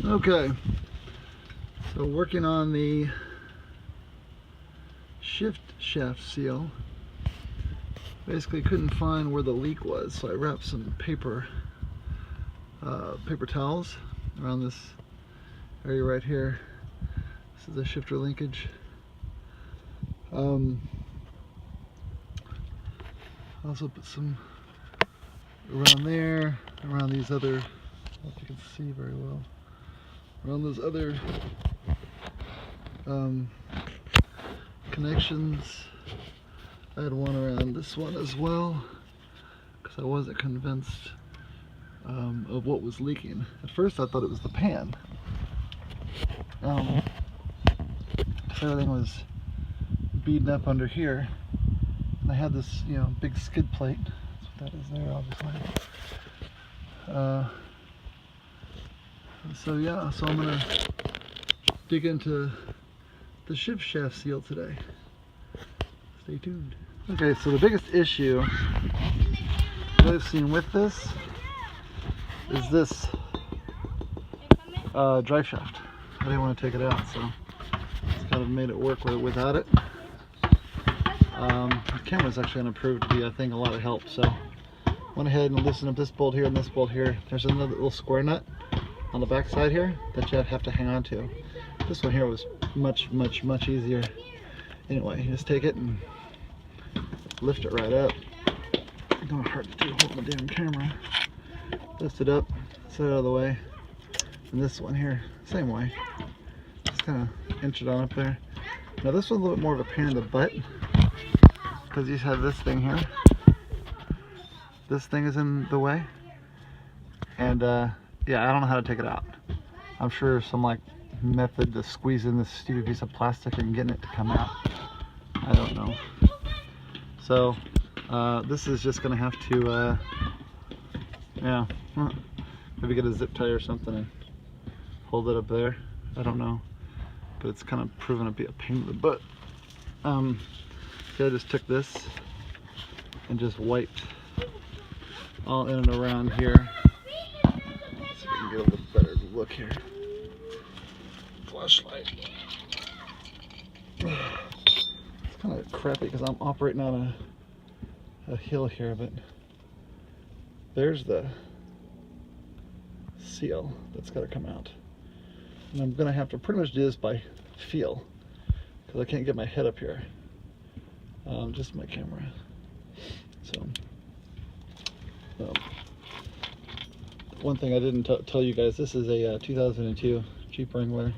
Okay, so working on the shift shaft seal. Basically couldn't find where the leak was, so I wrapped some paper towels around this area right here. This is the shifter linkage. Also put some around there, around these other, I don't know if you can see very well, around those other connections. I had one around this one as well, because I wasn't convinced of what was leaking. At first I thought it was the pan. So everything was beaten up under here. And I had this, big skid plate. That's what that is there, obviously. So yeah, so I'm gonna dig into the shift shaft seal today. Stay tuned. Okay, so the biggest issue that I've seen with this is this drive shaft. I didn't want to take it out, so it's kind of made it work without it. The camera's actually going to prove to be, I think, a lot of help. So went ahead and loosened up this bolt here and this bolt here. There's another little square nut on the back side here that you have to hang on to. This one here was much easier. Anyway, you just take it and lift it right up. It's kind of hard to do holding the damn camera. Lift it up, set it out of the way. And this one here, same way. Just kind of inch it on up there. Now this one's a little bit more of a pain in the butt, because you have this thing here. This thing is in the way. And yeah, I don't know how to take it out. I'm sure some method to squeeze in this stupid piece of plastic and getting it to come out. I don't know. So this is just gonna have to yeah, maybe get a zip tie or something and hold it up there. I don't know, but it's kind of proven to be a pain in the butt. So I just took this and just wiped all in and around here. Let's see if we can get a little better look here. Flashlight. It's kind of crappy because I'm operating on a hill here, but there's the seal that's got to come out. And I'm going to have to pretty much do this by feel, because I can't get my head up here. Just my camera. So, one thing I didn't tell you guys, this is a 2002 Jeep Wrangler.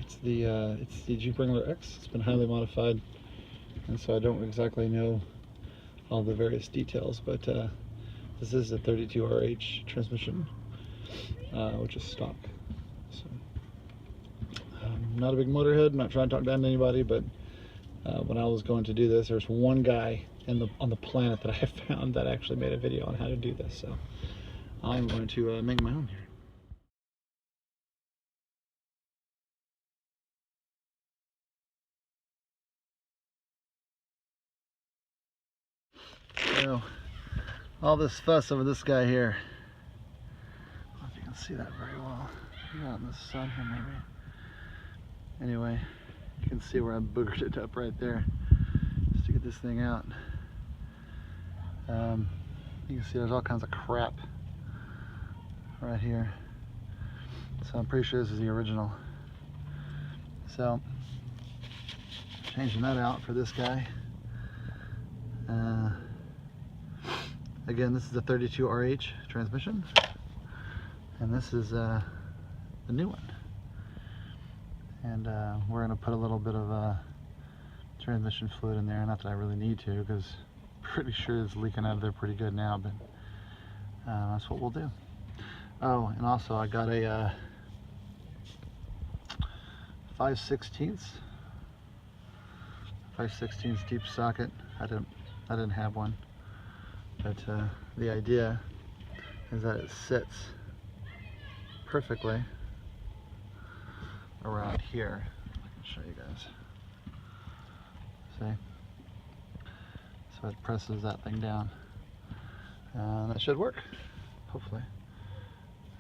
It's the Jeep Wrangler X. It's been highly modified, and so I don't exactly know all the various details, but this is a 32RH transmission, which is stock. So, not a big motorhead. I'm not trying to talk down to anybody, but when I was going to do this, there's one guy on the planet that I found that actually made a video on how to do this. So I'm going to make my own here. So, all this fuss over this guy here. I don't know if you can see that very well. Out in the sun here, maybe. Anyway, you can see where I boogered it up right there, just to get this thing out. You can see there's all kinds of crap right here. So I'm pretty sure this is the original. So, changing that out for this guy. Again, this is a 32RH transmission, and this is the new one. And we're going to put a little bit of transmission fluid in there. Not that I really need to, because I'm pretty sure it's leaking out of there pretty good now, but that's what we'll do. Oh, and also I got a 5/16 deep socket. I didn't have one, but the idea is that it sits perfectly around here. I can show you guys. See? So it presses that thing down. That should work, hopefully.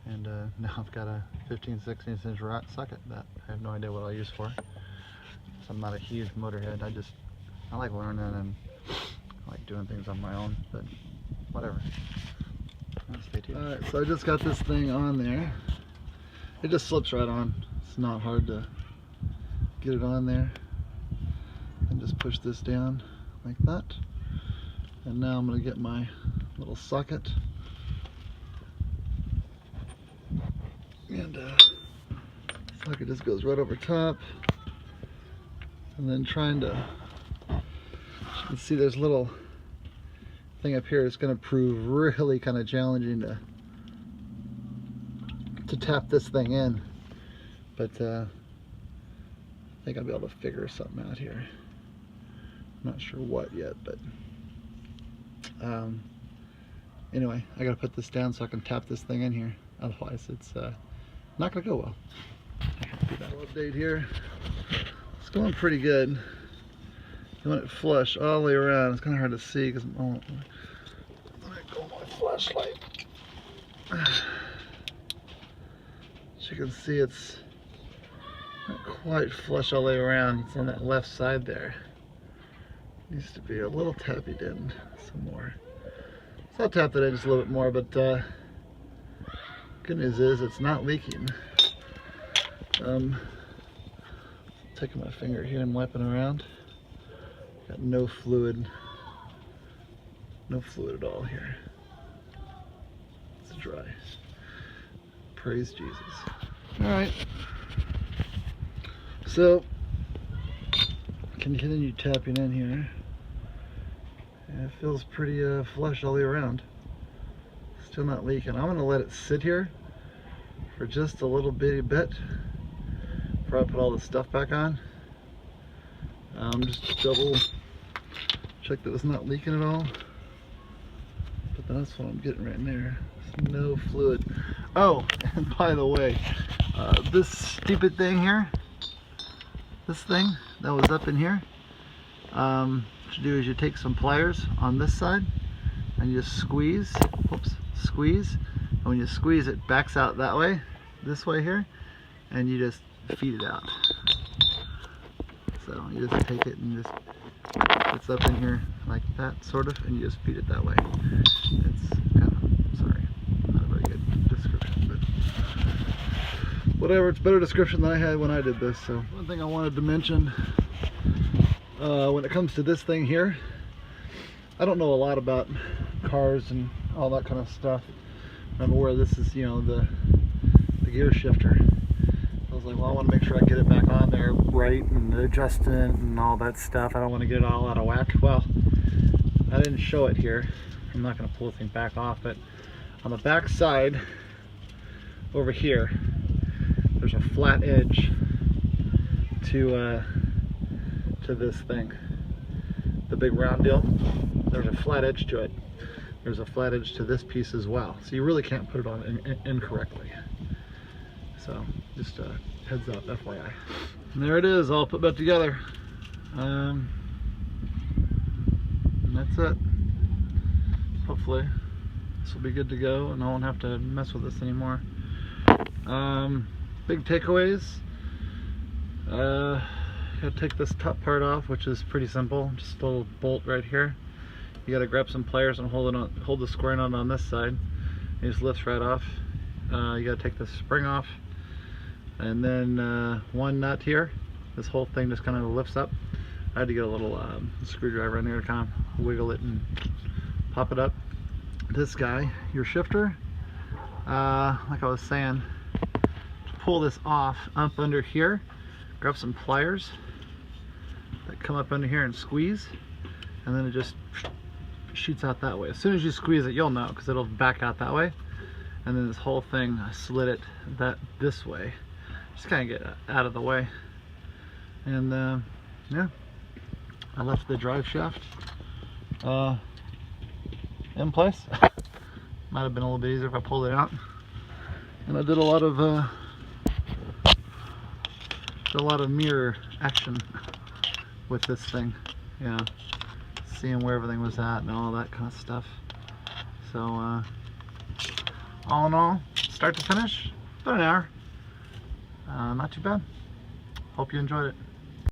And now I've got a 15/16 inch socket that I have no idea what I'll use for. So I'm not a huge motorhead. I like learning and I like doing things on my own, but whatever. Stay tuned. Alright, so I just got this thing on there. It just slips right on. It's not hard to get it on there. And just push this down like that. And now I'm going to get my little socket. And socket just goes right over top. And then trying to, you can see there's a little thing up here. It's going to prove really kind of challenging to tap this thing in. But I think I'll be able to figure something out here. I'm not sure what yet, but anyway, I gotta put this down so I can tap this thing in here. Otherwise, it's not gonna go well. Update here. It's going pretty good. You want it flush all the way around. It's kind of hard to see because I'm let me go with my flashlight. As you can see, it's not quite flush all the way around. It's on that left side there. Needs to be a little tapped in some more. So I'll tap it in just a little bit more, but good news is it's not leaking. Taking my finger here and wiping around. Got no fluid at all here. It's dry. Praise Jesus. Alright. So, continue tapping in here. And it feels pretty flush all the way around. Still not leaking. I'm going to let it sit here for just a little bitty bit before I put all the stuff back on. Just double check that it's not leaking at all. But that's what I'm getting right there. There's no fluid. Oh, and by the way, this stupid thing here, this thing that was up in here, what you do is you take some pliers on this side and you just squeeze, squeeze, and when you squeeze it backs out that way, this way here, and you just feed it out. So you just take it and just, it's up in here like that sort of, and you just feed it that way. It's kind of, sorry, not a very good description, but whatever, it's a better description than I had when I did this. So one thing I wanted to mention, when it comes to this thing here, I don't know a lot about cars and all that kind of stuff. I'm aware this is, you know, the gear shifter. I was like, well, I want to make sure I get it back on there right and adjust it and all that stuff. I don't want to get it all out of whack. Well, I didn't show it here. I'm not going to pull the thing back off, but on the back side over here, there's a flat edge to this thing, the big round deal. There's a flat edge to it. There's a flat edge to this piece as well, so you really can't put it on incorrectly. So just heads up, FYI. And there it is, all put back together. And that's it. Hopefully this will be good to go and I won't have to mess with this anymore. Big takeaways. Gotta take this top part off, which is pretty simple. Just a little bolt right here. You gotta grab some pliers and hold the square nut on this side. It just lifts right off. You gotta take the spring off, and then one nut here. This whole thing just kind of lifts up. I had to get a little screwdriver in there to kind of wiggle it and pop it up. This guy, your shifter, like I was saying, to pull this off up under here, grab some pliers that come up under here and squeeze, and then it just shoots out that way. As soon as you squeeze it, you'll know because it'll back out that way. And then this whole thing, I slid it this way, just kind of get out of the way. And yeah, I left the drive shaft in place. Might have been a little bit easier if I pulled it out. And I did a lot of mirror action with this thing, yeah, seeing where everything was at and all that kind of stuff. So all in all, start to finish, about an hour. Not too bad. Hope you enjoyed it.